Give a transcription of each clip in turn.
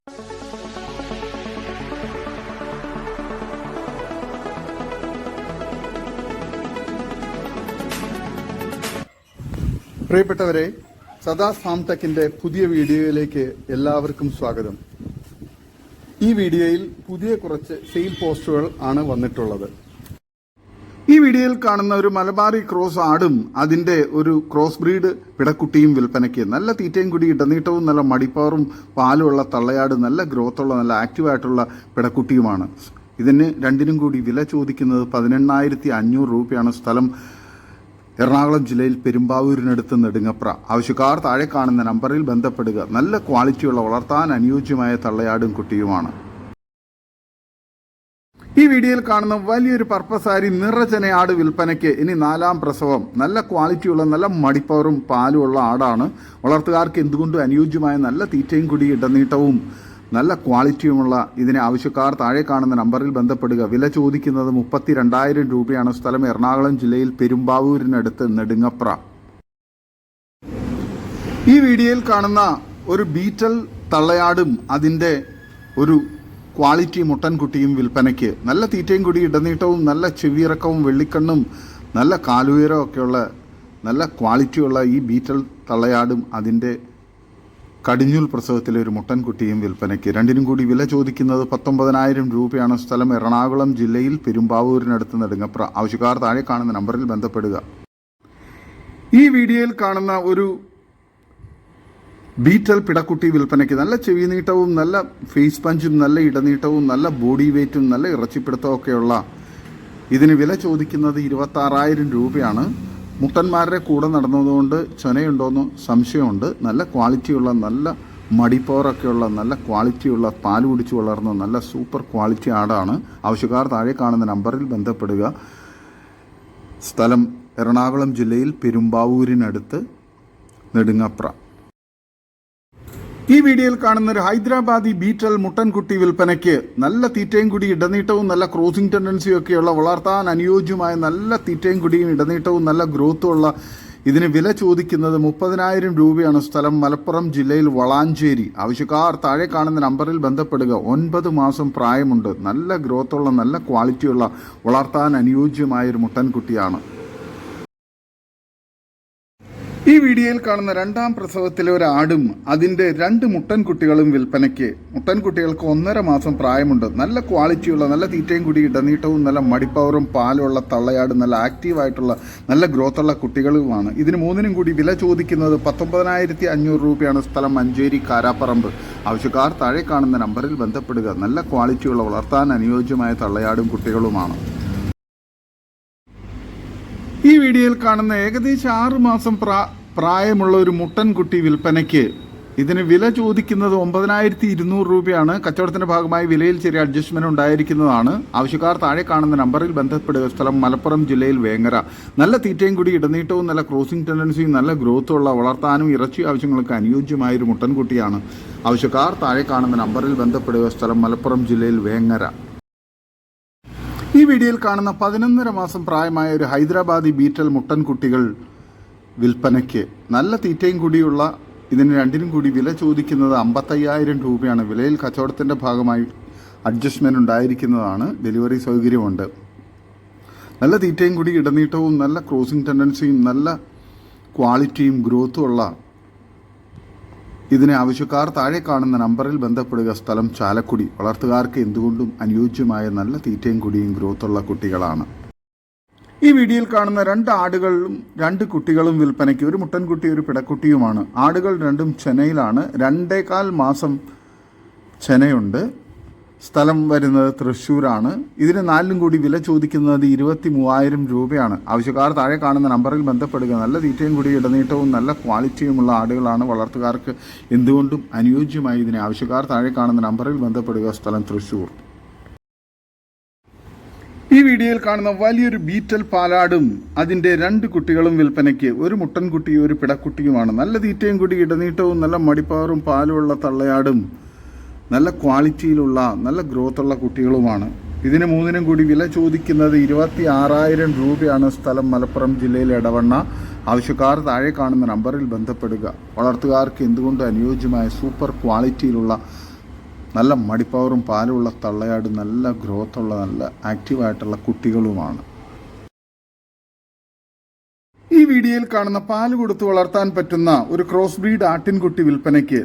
പ്രിയപ്പെട്ടവരെ, സദാസ് ഫാം ടെക്കിന്റെ പുതിയ വീഡിയോയിലേക്ക് എല്ലാവർക്കും സ്വാഗതം. ഈ വീഡിയോയിൽ പുതിയ കുറച്ച് സെയിൽ പോസ്റ്റുകൾ ആണ് വന്നിട്ടുള്ളത്. ഈ വീഡിയോയിൽ കാണുന്ന ഒരു മലബാറി ക്രോസ് ആടും അതിന്റെ ഒരു ക്രോസ് ബ്രീഡ് പിടക്കുട്ടിയും വിൽപ്പനയ്ക്ക്. നല്ല തീറ്റയും കൂടി ഇടനീട്ടവും നല്ല മടിപ്പാറും പാലുമുള്ള തള്ളയാട്, നല്ല ഗ്രോത്തുള്ള നല്ല ആക്റ്റീവായിട്ടുള്ള പിടക്കുട്ടിയുമാണ്. ഇതിന് രണ്ടിനും കൂടി വില ചോദിക്കുന്നത് 18,500 രൂപയാണ്. സ്ഥലം എറണാകുളം ജില്ലയിൽ പെരുമ്പാവൂരിനടുത്ത് നെടുങ്ങപ്ര. ആവശ്യക്കാർ താഴെ കാണുന്ന നമ്പറിൽ ബന്ധപ്പെടുക. നല്ല ക്വാളിറ്റിയുള്ള വളർത്താൻ അനുയോജ്യമായ തള്ളയാടും കുട്ടിയുമാണ്. ഈ വീഡിയോയിൽ കാണുന്ന വലിയൊരു പർപ്പസാരി നിറചനയാട് വിൽപ്പനയ്ക്ക്. ഇനി 4ാം പ്രസവം. നല്ല ക്വാളിറ്റിയുള്ള നല്ല മടിപ്പവറും പാലുമുള്ള ആടാണ്. വളർത്തുകാർക്ക് എന്തുകൊണ്ടും അനുയോജ്യമായ നല്ല തീറ്റയും കൂടി ഇടനീട്ടവും നല്ല ക്വാളിറ്റിയുമുള്ള ഇതിനെ ആവശ്യക്കാർ താഴെ കാണുന്ന നമ്പറിൽ ബന്ധപ്പെടുക. വില ചോദിക്കുന്നത് 32,000 രൂപയാണ്. സ്ഥലം എറണാകുളം ജില്ലയിൽ പെരുമ്പാവൂരിനടുത്ത് നെടുങ്ങപ്ര. ഈ വീഡിയോയിൽ കാണുന്ന ഒരു ബീറ്റൽ തള്ളയാടും അതിൻ്റെ ഒരു ക്വാളിറ്റി മുട്ടൻകുട്ടിയും വിൽപ്പനയ്ക്ക്. നല്ല തീറ്റയും കൂടി ഇടനീട്ടവും നല്ല ചെവിയിറക്കവും വെള്ളിക്കണ്ണും നല്ല കാലുയരവും ഒക്കെയുള്ള നല്ല ക്വാളിറ്റിയുള്ള ഈ ബീറ്റൽ തള്ളയാടും അതിൻ്റെ കടിഞ്ഞൂൽ പ്രസവത്തിലെ ഒരു മുട്ടൻകുട്ടിയും വിൽപ്പനയ്ക്ക്. രണ്ടിനും കൂടി വില ചോദിക്കുന്നത് 19,000 രൂപയാണ്. സ്ഥലം എറണാകുളം ജില്ലയിൽ പെരുമ്പാവൂരിനടുത്ത് നെടുങ്ങപ്ര. ആവശ്യക്കാർ താഴെ കാണുന്ന നമ്പറിൽ ബന്ധപ്പെടുക. ഈ വീഡിയോയിൽ കാണുന്ന ഒരു ബീറ്റൽ പിടക്കുട്ടി വിൽപ്പനയ്ക്ക്. നല്ല ചെവി നീട്ടവും നല്ല ഫേസ് പഞ്ചും നല്ല ഇടനീട്ടവും നല്ല ബോഡി വെയ്റ്റും നല്ല ഇറച്ചിപ്പിടുത്തവും ഒക്കെയുള്ള ഇതിന് വില ചോദിക്കുന്നത് 26,000 രൂപയാണ്. മുട്ടന്മാരുടെ കൂടെ നടന്നതുകൊണ്ട് ചൊനയുണ്ടോയെന്ന് സംശയമുണ്ട്. നല്ല ക്വാളിറ്റിയുള്ള നല്ല മടിപ്പോറൊക്കെയുള്ള നല്ല ക്വാളിറ്റിയുള്ള പാല് കുടിച്ച് വളർന്ന നല്ല സൂപ്പർ ക്വാളിറ്റി ആടാണ്. ആവശ്യക്കാർ താഴെ കാണുന്ന നമ്പറിൽ ബന്ധപ്പെടുക. സ്ഥലം എറണാകുളം ജില്ലയിൽ പെരുമ്പാവൂരിനടുത്ത് നെടുങ്ങപ്ര. ഈ വീഡിയോയിൽ കാണുന്ന ഒരു ഹൈദരാബാദി ബീറ്റൽ മുട്ടൻകുട്ടി വിൽപ്പനയ്ക്ക്. നല്ല തീറ്റയും കൂടി ഇടനീട്ടവും നല്ല ക്രോസിംഗ് ടെൻഡൻസിയും ഒക്കെയുള്ള വളർത്താൻ അനുയോജ്യമായ നല്ല തീറ്റയും കൂടിയും ഇടനീട്ടവും നല്ല ഗ്രോത്തും ഉള്ള ഇതിന് വില ചോദിക്കുന്നത് 30,000 രൂപയാണ്. സ്ഥലം മലപ്പുറം ജില്ലയിൽ വളാഞ്ചേരി. ആവശ്യക്കാർ താഴെ കാണുന്ന നമ്പറിൽ ബന്ധപ്പെടുക. 9 മാസം പ്രായമുണ്ട്. നല്ല ഗ്രോത്തുള്ള നല്ല ക്വാളിറ്റിയുള്ള വളർത്താൻ അനുയോജ്യമായൊരു മുട്ടൻകുട്ടിയാണ്. ഈ വീഡിയോയിൽ കാണുന്ന 2ാം പ്രസവത്തിലെ ഒരു ആടും അതിൻ്റെ 2 മുട്ടൻകുട്ടികളും വിൽപ്പനയ്ക്ക്. മുട്ടൻകുട്ടികൾക്ക് 1.5 മാസം പ്രായമുണ്ട്. നല്ല ക്വാളിറ്റിയുള്ള നല്ല തീറ്റയും കൂടി ഇടനീട്ടവും നല്ല മടിപ്പവറും പാലുള്ള തള്ളയാട് നല്ല ആക്റ്റീവായിട്ടുള്ള നല്ല ഗ്രോത്തുള്ള കുട്ടികളുമാണ്. ഇതിന് 3നും കൂടി വില ചോദിക്കുന്നത് 19,500 രൂപയാണ്. സ്ഥലം മഞ്ചേരി കാരാപ്പറമ്പ്. ആവശ്യക്കാർ താഴെ കാണുന്ന നമ്പറിൽ ബന്ധപ്പെടുക. നല്ല ക്വാളിറ്റിയുള്ള വളർത്താൻ അനുയോജ്യമായ തള്ളയാടും കുട്ടികളുമാണ്. ഈ വീഡിയോയിൽ കാണുന്ന ഏകദേശം 6 മാസം പ്രായമുള്ള ഒരു മുട്ടൻകുട്ടി വിൽപ്പനയ്ക്ക്. ഇതിന് വില ചോദിക്കുന്നത് 9,200 രൂപയാണ്. കച്ചവടത്തിന്റെ ഭാഗമായി വിലയിൽ ചെറിയ അഡ്ജസ്റ്റ്മെന്റ് ഉണ്ടായിരിക്കുന്നതാണ്. ആവശ്യക്കാർ താഴെ കാണുന്ന നമ്പറിൽ ബന്ധപ്പെടുക. സ്ഥലം മലപ്പുറം ജില്ലയിൽ വേങ്ങര. നല്ല തീറ്റയും കൂടി ഇടനീട്ടവും നല്ല ക്രോസിംഗ് ടെൻഡൻസിയും നല്ല ഗ്രോത്തുള്ള വളർത്താനും ഇറച്ചി ആവശ്യങ്ങൾക്ക് അനുയോജ്യമായൊരു മുട്ടൻകുട്ടിയാണ്. ആവശ്യക്കാർ താഴെ കാണുന്ന നമ്പറിൽ ബന്ധപ്പെടുക. സ്ഥലം മലപ്പുറം ജില്ലയിൽ വേങ്ങര. ഈ വീഡിയോയിൽ കാണുന്ന 11.5 മാസം പ്രായമായ ഒരു ഹൈദരാബാദി ബീറ്റൽ മുട്ടൻകുട്ടികൾ വിൽപ്പനയ്ക്ക്. നല്ല തീറ്റയും കൂടിയുള്ള ഇതിന് രണ്ടിനും കൂടി വില ചോദിക്കുന്നത് 55,000 രൂപയാണ്. വിലയിൽ കച്ചവടത്തിൻ്റെ ഭാഗമായി അഡ്ജസ്റ്റ്മെൻറ്റ് ഉണ്ടായിരിക്കുന്നതാണ്. ഡെലിവറി സൗകര്യമുണ്ട്. നല്ല തീറ്റയും കൂടി ഇടനീട്ടവും നല്ല ക്രോസിംഗ് ടെൻഡൻസിയും നല്ല ക്വാളിറ്റിയും ഗ്രോത്തും ഉള്ള ഇതിനെ ആവശ്യക്കാർ താഴെ കാണുന്ന നമ്പറിൽ ബന്ധപ്പെടുക. സ്ഥലം ചാലക്കുടി. വളർത്തുകാർക്ക് എന്തുകൊണ്ടും അനുയോജ്യമായ നല്ല തീറ്റയും കൂടിയും ഗ്രോത്തുള്ള കുട്ടികളാണ്. ഈ വീഡിയോയിൽ കാണുന്ന 2 ആടുകളും 2 കുട്ടികളും വിൽപ്പനയ്ക്ക്. ഒരു മുട്ടൻകുട്ടി ഒരു പിടക്കുട്ടിയുമാണ്. ആടുകൾ രണ്ടും ചെനയിലാണ്. 2.25 മാസം ചെനയുണ്ട്. സ്ഥലം വരുന്നത് തൃശ്ശൂരാണ്. ഇതിന് 4നും കൂടി വില ചോദിക്കുന്നത് 23,000 രൂപയാണ്. ആവശ്യക്കാർ താഴെ കാണുന്ന നമ്പറിൽ ബന്ധപ്പെടുക. നല്ല തീറ്റയും കൂടി ഇടനീട്ടവും നല്ല ക്വാളിറ്റിയുമുള്ള ആടുകളാണ്. വളർത്തുകാർക്ക് എന്തുകൊണ്ടും അനുയോജ്യമായി ഇതിനെ ആവശ്യക്കാർ താഴെ കാണുന്ന നമ്പറിൽ ബന്ധപ്പെടുക. സ്ഥലം തൃശ്ശൂർ. ഈ വീഡിയോയിൽ കാണുന്ന വലിയൊരു ബീറ്റൽ പാലാടും അതിൻ്റെ 2 കുട്ടികളും വിൽപ്പനയ്ക്ക്. ഒരു മുട്ടൻകുട്ടിയും ഒരു പിടക്കുട്ടിയുമാണ്. നല്ല തീറ്റയും കൂടി ഇടനീട്ടവും നല്ല മടിപ്പാറും പാലുമുള്ള തള്ളയാടും നല്ല ക്വാളിറ്റിയിലുള്ള നല്ല ഗ്രോത്തുള്ള കുട്ടികളുമാണ്. ഇതിന് 3നും കൂടി വില ചോദിക്കുന്നത് 26,000 രൂപയാണ്. സ്ഥലം മലപ്പുറം ജില്ലയിലെ എടവണ്ണ. ആവശ്യക്കാർ താഴെ കാണുന്ന നമ്പറിൽ ബന്ധപ്പെടുക. വളർത്തുകാർക്ക് എന്തുകൊണ്ട് അനുയോജ്യമായ സൂപ്പർ ക്വാളിറ്റിയിലുള്ള നല്ല മടിപ്പവറും പാലുമുള്ള തള്ളയാട്, നല്ല ഗ്രോത്തുള്ള നല്ല ആക്റ്റീവായിട്ടുള്ള കുട്ടികളുമാണ്. ഈ വീഡിയോയിൽ കാണുന്ന പാല് കൊടുത്ത് വളർത്താൻ പറ്റുന്ന ഒരു ക്രോസ് ബ്രീഡ് ആട്ടിൻകുട്ടി വിൽപ്പനയ്ക്ക്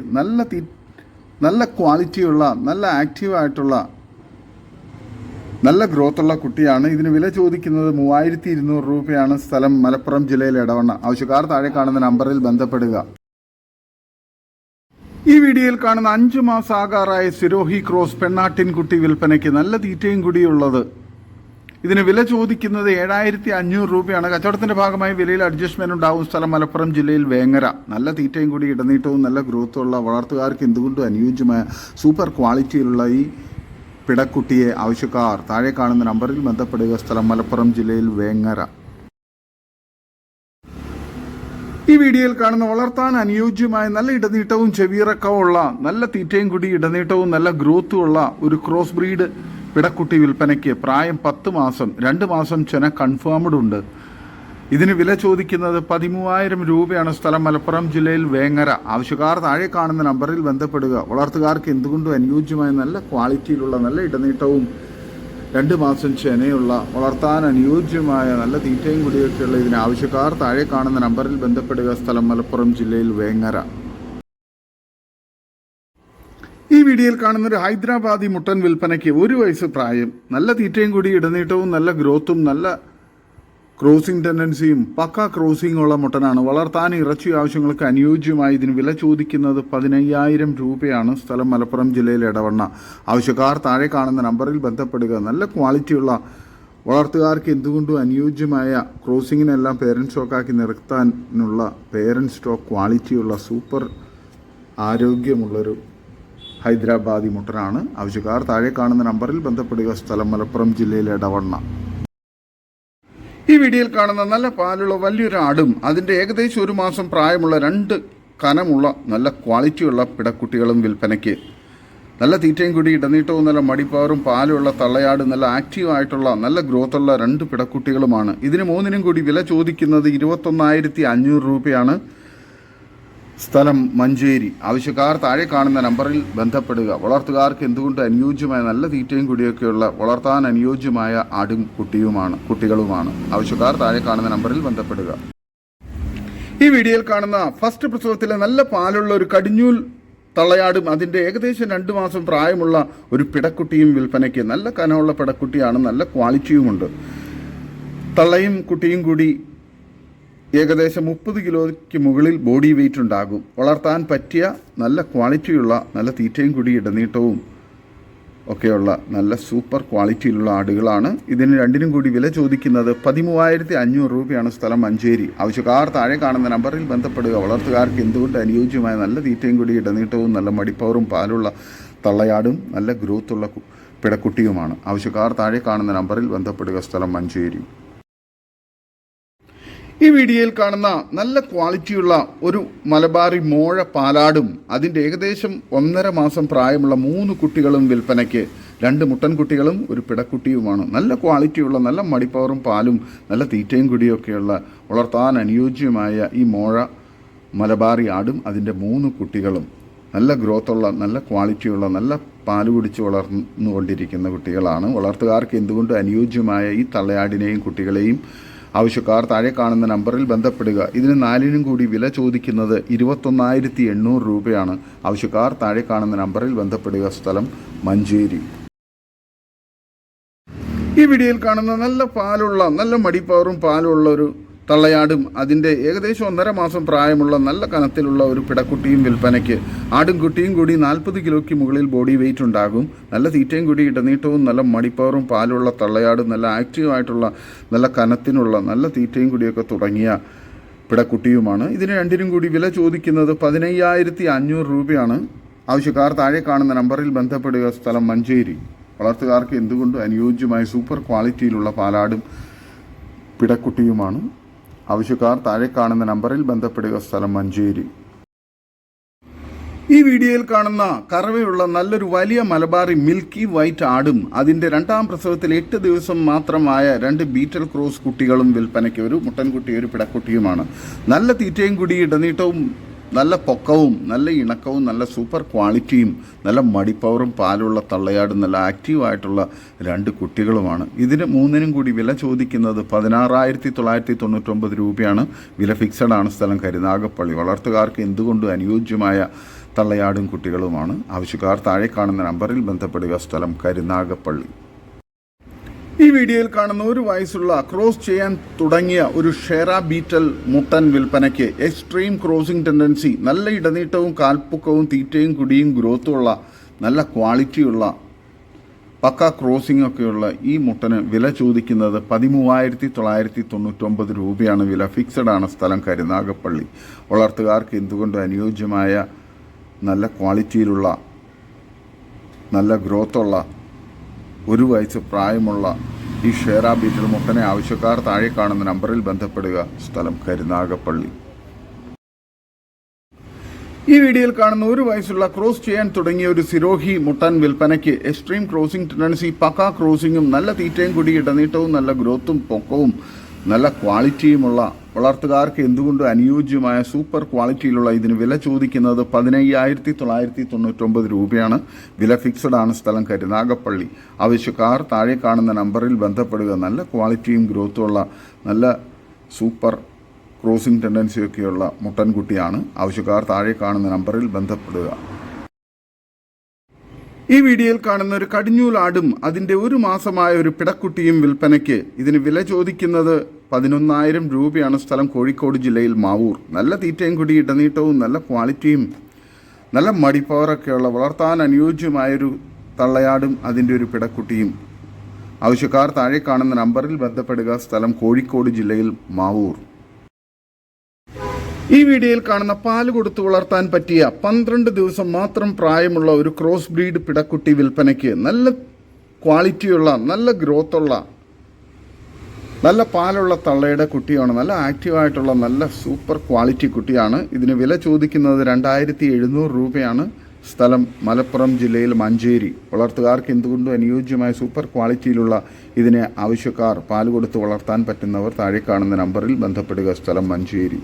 നല്ല ക്വാളിറ്റിയുള്ള നല്ല ആക്റ്റീവായിട്ടുള്ള നല്ല ഗ്രോത്തുള്ള കുട്ടിയാണ്. ഇതിന് വില ചോദിക്കുന്നത് 3200 രൂപയാണ്. സ്ഥലം മലപ്പുറം ജില്ലയിലെ എടവണ്ണ. ആവശ്യക്കാർ താഴെ കാണുന്ന നമ്പറിൽ ബന്ധപ്പെടുക. ഈ വീഡിയോയിൽ കാണുന്ന 5 മാസം ആകാറായ സിരോഹി ക്രോസ് പെണ്ണാട്ടിൻകുട്ടി വിൽപ്പനയ്ക്ക് നല്ല തീറ്റയും കുടിയുള്ളത്. ഇതിന് വില ചോദിക്കുന്നത് 7500 രൂപയാണ്. കച്ചവടത്തിന്റെ ഭാഗമായി വിലയിൽ അഡ്ജസ്റ്റ്മെന്റ് ഉണ്ടാവും. സ്ഥലം മലപ്പുറം ജില്ലയിൽ വേങ്ങര. നല്ല തീറ്റയും കൂടി ഇടനീട്ടവും നല്ല ഗ്രോത്തുള്ള വളർത്തുകാർക്ക് എന്തുകൊണ്ടും അനുയോജ്യമായ സൂപ്പർ ക്വാളിറ്റിയിലുള്ള ഈ പിടക്കുട്ടിയെ ആവശ്യക്കാർ താഴെ കാണുന്ന നമ്പറിൽ ബന്ധപ്പെടുക. സ്ഥലം മലപ്പുറം ജില്ലയിൽ വേങ്ങര. ഈ വീഡിയോയിൽ കാണുന്ന വളർത്താൻ അനുയോജ്യമായ നല്ല ഇടനീട്ടവും ചെവിയിറക്കവുമുള്ള നല്ല തീറ്റയും കൂടി ഇടനീട്ടവും നല്ല ഗ്രോത്തുമുള്ള ഒരു ക്രോസ് ബ്രീഡ് പിടക്കുട്ടി വിൽപ്പനയ്ക്ക്. പ്രായം 10 മാസം, 2 മാസം ചെന കൺഫേംഡ് ഉണ്ട്. ഇതിന് വില ചോദിക്കുന്നത് 13000 രൂപയാണ്. സ്ഥലം മലപ്പുറം ജില്ലയിൽ വേങ്ങര. ആവശ്യക്കാർ താഴെ കാണുന്ന നമ്പറിൽ ബന്ധപ്പെടുക. വളർത്തുകാർക്ക് എന്തുകൊണ്ടും അനുയോജ്യമായ നല്ല ക്വാളിറ്റിയിലുള്ള നല്ല ഇടനീട്ടവും 2 മാസം ചെനയുള്ള വളർത്താൻ അനുയോജ്യമായ നല്ല തീറ്റയും കൂടിയൊക്കെയുള്ള ഇതിന് ആവശ്യക്കാർ താഴെ കാണുന്ന നമ്പറിൽ ബന്ധപ്പെടുക. സ്ഥലം മലപ്പുറം ജില്ലയിൽ വേങ്ങര. ഈ വീഡിയോയിൽ കാണുന്ന ഒരു ഹൈദരാബാദി മുട്ടൻ വിൽപ്പനയ്ക്ക് 1 വയസ്സ് പ്രായം, നല്ല തീറ്റയും കൂടി ഇടനീട്ടവും നല്ല ഗ്രോത്തും നല്ല ക്രോസിംഗ് ടെൻഡൻസിയും പക്ക ക്രോസിംഗ് ഉള്ള മുട്ടനാണ്. വളർത്താൻ ഇറച്ചി ആവശ്യങ്ങൾക്ക് അനുയോജ്യമായി ഇതിന് വില ചോദിക്കുന്നത് 15000 രൂപയാണ്. സ്ഥലം മലപ്പുറം ജില്ലയിലെ എടവണ്ണ. ആവശ്യക്കാർ താഴെ കാണുന്ന നമ്പറിൽ ബന്ധപ്പെടുക. നല്ല ക്വാളിറ്റിയുള്ള വളർത്തുകാർക്ക് എന്തുകൊണ്ടും അനുയോജ്യമായ ക്രോസിങ്ങിനെല്ലാം പേരൻറ് സ്റ്റോക്കാക്കി നിർത്താനുള്ള പേരൻറ് സ്റ്റോക്ക് ക്വാളിറ്റിയുള്ള സൂപ്പർ ആരോഗ്യമുള്ളൊരു ഹൈദരാബാദി മുട്ടനാണ്. ആവശ്യക്കാർ താഴെ കാണുന്ന നമ്പറിൽ ബന്ധപ്പെടുക. സ്ഥലം മലപ്പുറം ജില്ലയിലെ എടവണ്ണ. ഈ വീഡിയോയിൽ കാണുന്ന നല്ല പാലുള്ള വലിയൊരു ആടും അതിൻ്റെ ഏകദേശം 1 മാസം പ്രായമുള്ള 2 കനമുള്ള നല്ല ക്വാളിറ്റിയുള്ള പിടക്കുട്ടികളും വിൽപ്പനയ്ക്ക്. നല്ല തീറ്റയും കൂടി ഇടനീട്ടവും നല്ല മടിപ്പവറും പാലുള്ള തള്ളയാട്, നല്ല ആക്റ്റീവായിട്ടുള്ള നല്ല ഗ്രോത്തുള്ള 2 പിടക്കുട്ടികളുമാണ്. ഇതിന് 3നും കൂടി വില ചോദിക്കുന്നത് 21500 രൂപയാണ്. സ്ഥലം മഞ്ചേരി. ആവശ്യക്കാർ താഴെ കാണുന്ന നമ്പറിൽ ബന്ധപ്പെടുക. വളർത്തുകാർക്ക് എന്തുകൊണ്ട് അനുയോജ്യമായ നല്ല തീറ്റയും കൂടിയൊക്കെയുള്ള വളർത്താൻ അനുയോജ്യമായ ആടും കുട്ടികളുമാണ്. ആവശ്യക്കാർ താഴെ കാണുന്ന നമ്പറിൽ ബന്ധപ്പെടുക. ഈ വീഡിയോയിൽ കാണുന്ന ഫസ്റ്റ് പ്രസവത്തിലെ നല്ല പാലുള്ള ഒരു കടിഞ്ഞൂൽ തള്ളയാടും അതിൻ്റെ ഏകദേശം 2 മാസം പ്രായമുള്ള ഒരു പിടക്കുട്ടിയും വിൽപ്പനയ്ക്ക്. നല്ല കനമുള്ള പിടക്കുട്ടിയാണ്, നല്ല ക്വാളിറ്റിയുമുണ്ട്. തള്ളയും കുട്ടിയും കൂടി ഏകദേശം 30 കിലോയ്ക്ക് മുകളിൽ ബോഡി വെയിറ്റ് ഉണ്ടാകും. വളർത്താൻ പറ്റിയ നല്ല ക്വാളിറ്റിയുള്ള നല്ല തീറ്റയും കൂടി ഇടനീട്ടവും ഒക്കെയുള്ള നല്ല സൂപ്പർ ക്വാളിറ്റിയിലുള്ള ആടുകളാണ്. ഇതിന് 2നും കൂടി വില ചോദിക്കുന്നത് 13500 രൂപയാണ്. സ്ഥലം മഞ്ചേരി. ആവശ്യക്കാർ താഴെ കാണുന്ന നമ്പറിൽ ബന്ധപ്പെടുക. വളർത്തുകാർക്ക് എന്തുകൊണ്ട് അനുയോജ്യമായ നല്ല തീറ്റയും കൂടി ഇടനീട്ടവും നല്ല മടിപ്പവറും പാലുള്ള തള്ളയാടും നല്ല ഗ്രോത്തുള്ള പിടക്കുട്ടിയുമാണ്. ആവശ്യക്കാർ താഴെ കാണുന്ന നമ്പറിൽ ബന്ധപ്പെടുക. സ്ഥലം മഞ്ചേരി. ഈ വീഡിയോയിൽ കാണുന്ന നല്ല ക്വാളിറ്റിയുള്ള ഒരു മലബാറി മോഴ പാലാടും അതിൻ്റെ ഏകദേശം 1.5 മാസം പ്രായമുള്ള 3 കുട്ടികളും വിൽപ്പനയ്ക്ക്. 2 മുട്ടൻകുട്ടികളും ഒരു പിടക്കുട്ടിയുമാണ്. നല്ല ക്വാളിറ്റിയുള്ള നല്ല മടിപ്പവറും പാലും നല്ല തീറ്റയും കൂടിയൊക്കെയുള്ള വളർത്താൻ അനുയോജ്യമായ ഈ മോഴ മലബാറി ആടും അതിൻ്റെ 3 കുട്ടികളും നല്ല ഗ്രോത്തുള്ള നല്ല ക്വാളിറ്റിയുള്ള നല്ല പാല് കുടിച്ച് വളർന്നുകൊണ്ടിരിക്കുന്ന കുട്ടികളാണ്. വളർത്തുകാർക്ക് എന്തുകൊണ്ട് അനുയോജ്യമായ ഈ തള്ളയാടിനെയും കുട്ടികളെയും ആവശ്യക്കാർ താഴെ കാണുന്ന നമ്പറിൽ ബന്ധപ്പെടുക. ഇതിന് 4നും കൂടി വില ചോദിക്കുന്നത് 21800 രൂപയാണ്. ആവശ്യക്കാർ താഴെ കാണുന്ന നമ്പറിൽ ബന്ധപ്പെടുക. സ്ഥലം മഞ്ചേരി. ഈ വീഡിയോയിൽ കാണുന്ന നല്ല പാലുള്ള നല്ല മടിപ്പവറും പാലുള്ള ഒരു തള്ളയാടും അതിൻ്റെ ഏകദേശം 1.5 മാസം പ്രായമുള്ള നല്ല കനത്തിലുള്ള ഒരു പിടക്കുട്ടിയും വിൽപ്പനയ്ക്ക്. ആടും കുട്ടിയും കൂടി 40 കിലോയ്ക്ക് മുകളിൽ ബോഡി വെയിറ്റ് ഉണ്ടാകും. നല്ല തീറ്റയും കൂടി ഇടനീട്ടവും നല്ല മടിപ്പവറും പാലുള്ള തള്ളയാടും നല്ല ആക്റ്റീവായിട്ടുള്ള നല്ല കനത്തിനുള്ള നല്ല തീറ്റയും കൂടിയൊക്കെ തുടങ്ങിയ പിടക്കുട്ടിയുമാണ്. ഇതിന് 2നും കൂടി വില ചോദിക്കുന്നത് 15500 രൂപയാണ്. ആവശ്യക്കാർ താഴെ കാണുന്ന നമ്പറിൽ ബന്ധപ്പെടുക. സ്ഥലം മഞ്ചേരി. വളർത്തുകാർക്ക് എന്തുകൊണ്ടും അനുയോജ്യമായ സൂപ്പർ ക്വാളിറ്റിയിലുള്ള പാലാടും പിടക്കുട്ടിയുമാണ്. ആവശ്യക്കാർ താഴെ കാണുന്ന നമ്പറിൽ ബന്ധപ്പെടുക. സ്ഥലം മഞ്ചേരി. ഈ വീഡിയോയിൽ കാണുന്ന കറവയുള്ള നല്ലൊരു വലിയ മലബാറി മിൽക്കി വൈറ്റ് ആടും അതിൻ്റെ 2ാം പ്രസവത്തിൽ 8 ദിവസം മാത്രമായ 2 ബീറ്റൽ ക്രോസ് കുട്ടികളും വിൽപ്പനയ്ക്ക്. ഒരു മുട്ടൻകുട്ടി ഒരു പിടക്കുട്ടിയുമാണ്. നല്ല തീറ്റയും കൂടി ഇടനീട്ടവും നല്ല പൊക്കവും നല്ല ഇണക്കവും നല്ല സൂപ്പർ ക്വാളിറ്റിയും നല്ല മടിപ്പവറും പാലുള്ള തള്ളയാടും നല്ല ആക്റ്റീവായിട്ടുള്ള 2 കുട്ടികളുമാണ്. ഇതിന് 3നും കൂടി വില ചോദിക്കുന്നത് 16,999 രൂപയാണ്. വില ഫിക്സഡ് ആണ്. സ്ഥലം കരുനാഗപ്പള്ളി. വളർത്തുകാർക്ക് എന്തുകൊണ്ടും അനുയോജ്യമായ തള്ളയാടും കുട്ടികളുമാണ്. ആവശ്യക്കാർ താഴെ കാണുന്ന നമ്പറിൽ ബന്ധപ്പെടുക. സ്ഥലം കരുനാഗപ്പള്ളി. ഈ വീഡിയോയിൽ കാണുന്ന 1 വയസ്സുള്ള ക്രോസ് ചെയ്യാൻ തുടങ്ങിയ ഒരു ഷെറ ബീറ്റൽ മുട്ടൻ വിൽപ്പനയ്ക്ക്. എക്സ്ട്രീം ക്രോസിംഗ് ടെൻഡൻസി, നല്ല ഇടനീട്ടവും കാൽപ്പൊക്കവും തീറ്റയും കുടിയും ഗ്രോത്തുമുള്ള നല്ല ക്വാളിറ്റിയുള്ള പക്ക ക്രോസിംഗ് ഒക്കെയുള്ള ഈ മുട്ടന് വില ചോദിക്കുന്നത് 13,999 രൂപയാണ്. വില ഫിക്സഡ് ആണ്. സ്ഥലം കരുനാഗപ്പള്ളി. വളർത്തുകാർക്ക് എന്തുകൊണ്ട് അനുയോജ്യമായ നല്ല ക്വാളിറ്റിയിലുള്ള നല്ല ഗ്രോത്തുള്ള 1 വയസ്സ് പ്രായമുള്ള ഈ ഷെറ ബീറ്റൽ മുട്ടനെ ആവശ്യക്കാർ താഴെ കാണുന്ന നമ്പറിൽ ബന്ധപ്പെടുക. സ്ഥലം കരുനാഗപ്പള്ളി. ഈ വീഡിയോയിൽ കാണുന്ന 1 വയസ്സുള്ള ക്രോസ് ചെയ്യാൻ തുടങ്ങിയ ഒരു സിരോഹി മുട്ടൻ വിൽപ്പനയ്ക്ക്. എക്സ്ട്രീം ക്രോസിംഗ് ടെൻഡൻസി, പക്ക ക്രോസിംഗും നല്ല തീറ്റയും കൂടി ഇടനീട്ടവും നല്ല ഗ്രോത്തും പൊക്കവും നല്ല ക്വാളിറ്റിയുമുള്ള വളർത്തുകാർക്ക് എന്തുകൊണ്ടും അനുയോജ്യമായ സൂപ്പർ ക്വാളിറ്റിയിലുള്ള ഇതിന് വില ചോദിക്കുന്നത് 15,999 രൂപയാണ്. വില ഫിക്സഡ് ആണ്. സ്ഥലം കരുനാഗപ്പള്ളി. ആവശ്യക്കാർ താഴെ കാണുന്ന നമ്പറിൽ ബന്ധപ്പെടുക. നല്ല ക്വാളിറ്റിയും ഗ്രോത്തുമുള്ള നല്ല സൂപ്പർ ക്രോസിംഗ് ടെൻഡൻസിയൊക്കെയുള്ള മുട്ടൻകുട്ടിയാണ്. ആവശ്യക്കാർ താഴെ കാണുന്ന നമ്പറിൽ ബന്ധപ്പെടുക. ഈ വീഡിയോയിൽ കാണുന്ന ഒരു കടിഞ്ഞൂലാടും അതിൻ്റെ 1 മാസമായ ഒരു പിടക്കുട്ടിയും വിൽപ്പനയ്ക്ക്. ഇതിന് വില ചോദിക്കുന്നത് 11,000 രൂപയാണ്. സ്ഥലം കോഴിക്കോട് ജില്ലയിൽ മാവൂർ. നല്ല തീറ്റയും കൂടി ഇടനീട്ടവും നല്ല ക്വാളിറ്റിയും നല്ല മടിപ്പവറൊക്കെയുള്ള വളർത്താൻ അനുയോജ്യമായൊരു തള്ളയാടും അതിൻ്റെ ഒരു പിടക്കുട്ടിയും. ആവശ്യക്കാർ താഴെ കാണുന്ന നമ്പറിൽ ബന്ധപ്പെടുക. സ്ഥലം കോഴിക്കോട് ജില്ലയിൽ മാവൂർ. ഈ വീഡിയോയിൽ കാണുന്ന പാല് കൊടുത്ത് വളർത്താൻ പറ്റിയ 12 ദിവസം മാത്രം പ്രായമുള്ള ഒരു ക്രോസ് ബ്രീഡ് പിടക്കുട്ടി വിൽപ്പനയ്ക്ക്. നല്ല ക്വാളിറ്റിയുള്ള നല്ല ഗ്രോത്തുള്ള നല്ല പാലുള്ള തള്ളയുടെ കുട്ടിയാണ്. നല്ല ആക്റ്റീവായിട്ടുള്ള നല്ല സൂപ്പർ ക്വാളിറ്റി കുട്ടിയാണ്. ഇതിന് വില ചോദിക്കുന്നത് 2,700 രൂപയാണ്. സ്ഥലം മലപ്പുറം ജില്ലയിൽ മഞ്ചേരി. വളർത്തുകാർക്ക് എന്തുകൊണ്ടും അനുയോജ്യമായ സൂപ്പർ ക്വാളിറ്റിയിലുള്ള ഇതിനെ ആവശ്യക്കാർ പാല് കൊടുത്ത് വളർത്താൻ പറ്റുന്നവർ താഴെ കാണുന്ന നമ്പറിൽ ബന്ധപ്പെടുക. സ്ഥലം മഞ്ചേരി.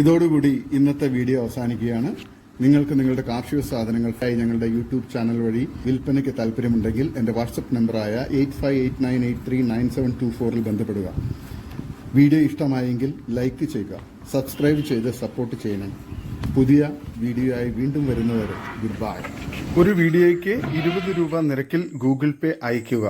ഇതോടുകൂടി ഇന്നത്തെ വീഡിയോ അവസാനിക്കുകയാണ്. നിങ്ങൾക്ക് നിങ്ങളുടെ കാർഷിക സാധനങ്ങൾക്കായി ഞങ്ങളുടെ യൂട്യൂബ് ചാനൽ വഴി വിൽപ്പനയ്ക്ക് താല്പര്യമുണ്ടെങ്കിൽ എൻ്റെ വാട്സപ്പ് നമ്പറായ 8589839724 ബന്ധപ്പെടുക. വീഡിയോ ഇഷ്ടമായെങ്കിൽ ലൈക്ക് ചെയ്യുക, സബ്സ്ക്രൈബ് ചെയ്ത് സപ്പോർട്ട് ചെയ്യണം. പുതിയ വീഡിയോയായി വീണ്ടും വരുന്നവരെ ഗുഡ് ബൈ. ഒരു വീഡിയോയ്ക്ക് 20 രൂപ നിരക്കിൽ ഗൂഗിൾ പേ അയയ്ക്കുക.